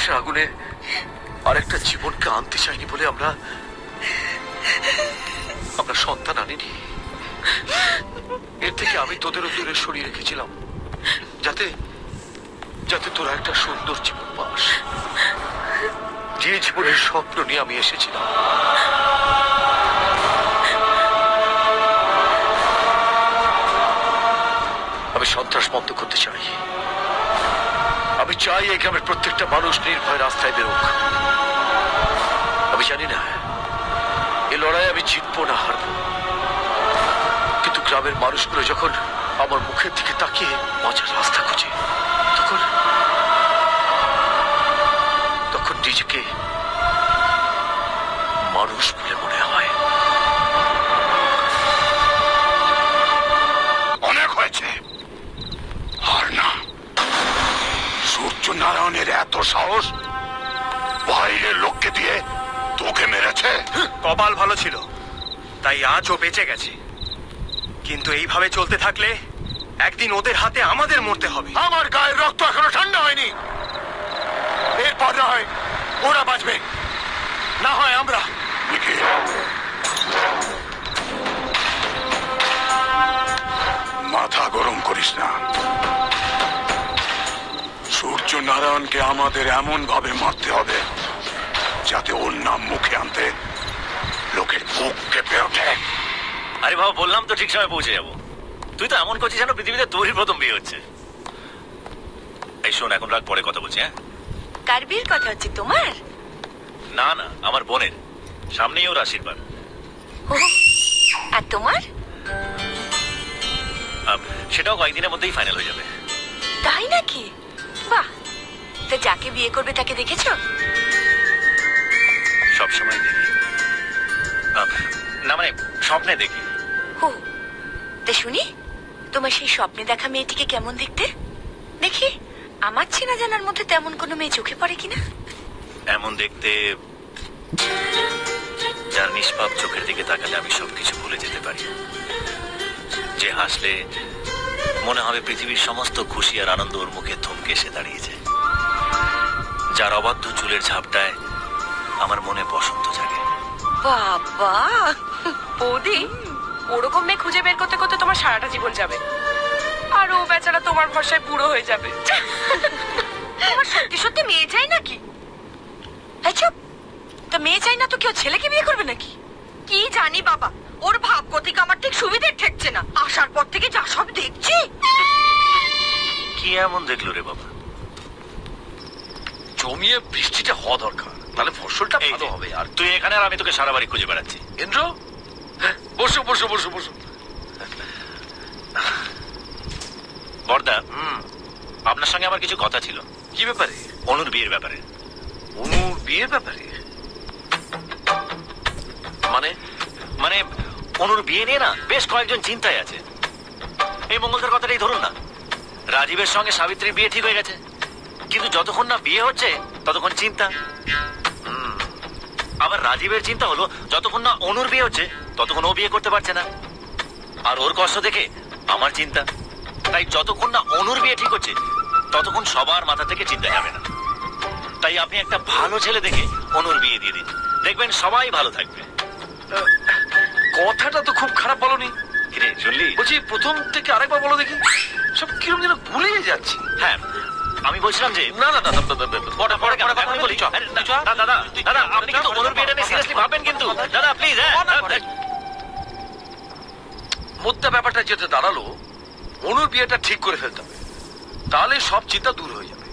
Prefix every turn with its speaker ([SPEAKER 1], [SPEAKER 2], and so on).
[SPEAKER 1] সন্ত্রাসের আগুনে আরেকটা জীবনকে আনতে চাইনি বলে আমরা সন্তান আনিনি। এর থেকে আমি তোদেরও দূরে সরিয়ে রেখেছিলাম, যাতে যাতে তোরা একটা সুন্দর জীবন পাস। যে জীবনের স্বপ্ন নিয়ে আমি এসেছিলাম। আমি সন্ত্রাস বন্ধ করতে চাই। আমি চাই এই গ্রামের প্রত্যেকটা মানুষ নির্ভয় রাস্তায় বেরোক। আমি জানি না এই লড়াই আমি জিতবো না হারবো, কিন্তু গ্রামের মানুষগুলো যখন আমার মুখের দিকে তাকিয়ে মজার রাস্তা খুঁজে, তখন নিজেকে মানুষ বলে মনে হয়।
[SPEAKER 2] অনেক হয়েছে, আর না। সূর্যনারায়ণের এত সাহস, বাইরের লোককে দিয়ে তোকে মেরেছে।
[SPEAKER 3] কপাল ভালো ছিল তাই আজও বেঁচে গেছে, কিন্তু এইভাবে চলতে থাকলে একদিন ওদের হাতে আমাদের মরতে হবে।
[SPEAKER 2] আমার গায়ের রক্ত এখনো ঠান্ডা হয়নি। এরপর না হয় ওরা বাঁচবে, না হয় আমরা। মাথা গরম করিস না। সূর্যনারায়ণকে আমাদের এমন ভাবে মারতে হবে যাতে ওর নাম মুখে আনতে লোকের বুক কেঁপে ওঠে।
[SPEAKER 4] আরে বাবা, বললাম তো ঠিক সময় পৌঁছে যাবো। তুই তো এমন করছিস যেন পৃথিবীতে তোরই প্রথম বিয়ে হচ্ছে। এই শোন, এখন রাগ, পরে কথা বলছি। হ্যাঁ,
[SPEAKER 5] কার বিয়ের কথা হচ্ছে? তোমার?
[SPEAKER 4] না না, আমার বোনের। সামনেই ওর আশীর্বাদ।
[SPEAKER 5] আর তোমার?
[SPEAKER 4] সেটাও কয়েকদিনের মধ্যেই ফাইনাল হয়ে যাবে।
[SPEAKER 5] তাই নাকি? বাহ। তা যাকে বিয়ে করবে তাকে দেখেছো?
[SPEAKER 4] সবসময় দেখি না, মানে স্বপ্নে দেখি।
[SPEAKER 5] ও, তা শুনি তোমার সেই স্বপ্নে দেখা মেয়েটিকে কেমন দেখতে? দেখি আমার চেনা জানার মধ্যে তেমন কোনো মেয়ে চোখে পড়ে কিনা।
[SPEAKER 4] এমন দেখতে যার নিষ্পাপ চোখের দিকে তাকালে আমি সবকিছু ভুলে যেতে পারি, যে হাসলে মনে হবে পৃথিবীর সমস্ত খুশি আর আনন্দ ওর মুখে থমকে এসে দাঁড়িয়েছে, যার অবাধ্য চুলের ঝাপটায় আমার মনে বসন্ত জাগে।
[SPEAKER 5] বাবা বৌদি, ওরকম মেয়ে খুঁজে বের করতে করতে তোমার সারাটা জীবন যাবে, আর ও বেচারা তোমার ভরসায় বুড়ো হয়ে যাবে। তোমার সত্যি সত্যি মেয়ে চাই নাকি? আচ্ছা, তো মেয়ে চাই না তো কেউ ছেলেকে বিয়ে করবে নাকি? কি জানি বাবা, ওর ভাবগতিক আমার ঠিক সুবিধে ঠেকছে না। আসার পর থেকে যা সব দেখছি।
[SPEAKER 4] কি এমন দেখলো রে বাবা?
[SPEAKER 1] জমিয়ে বৃষ্টিটা হওয়া দরকার, তাহলে ফসলটা ভালো হবে। আর
[SPEAKER 4] তুই এখানে, আর আমি তোকে সারা বাড়ি খুঁজে বেড়াচ্ছি।
[SPEAKER 1] ইন্দ্র, বসো বসো বসো বসো।
[SPEAKER 4] বর্দা, আপনার সঙ্গে আমার কিছু কথা ছিল।
[SPEAKER 1] কি ব্যাপারে?
[SPEAKER 4] অনুর বিয়ের ব্যাপারে।
[SPEAKER 1] অনুর বিয়ের ব্যাপারে? মানে
[SPEAKER 4] মানে অনুর বিয়ে নিয়ে না বেশ কয়েকজন চিন্তায় আছে। এই মঙ্গলদের কথাটাই ধরুন না, রাজীবের সঙ্গে সাবিত্রীর বিয়ে ঠিক হয়ে গেছে, কিন্তু যতক্ষণ না বিয়ে হচ্ছে ততক্ষণ চিন্তা। আবার রাজীবের চিন্তা হলো যতক্ষণ না অনুর বিয়ে হচ্ছে ততক্ষণ ও বিয়ে করতে পারছে না, আর ওর কষ্ট দেখে আমার চিন্তা। তাই যতক্ষণ না অনুর বিয়ে ঠিক হচ্ছে ততক্ষণ সবার মাথা থেকে চিন্তা যাবে না। তাই আপনি একটা ভালো ছেলে দেখে অনুর বিয়ে দিয়ে দিন, দেখবেন সবাই ভালো থাকবে।
[SPEAKER 1] কথাটা তো খুব খারাপ বলনি।
[SPEAKER 4] কিরে শুনলি?
[SPEAKER 1] বলছি প্রথম থেকে আরেকবার বলো দেখি, সব কিরকম যেন ভুলিয়ে যাচ্ছি।
[SPEAKER 4] হ্যাঁ, আমি বলছিলাম যে
[SPEAKER 1] না না দাদা,
[SPEAKER 4] দাদা আপনি কিন্তু অনুর বিয়েটা নিয়ে সিরিয়াসলি ভাববেন কিন্তু দাদা, প্লিজ।
[SPEAKER 1] মোদ্দা ব্যাপারটা যেটা দাঁড়ালো, অনুর বিয়েটা ঠিক করে ফেলতে হবে, তাহলে সব চিন্তা দূর হয়ে যাবে।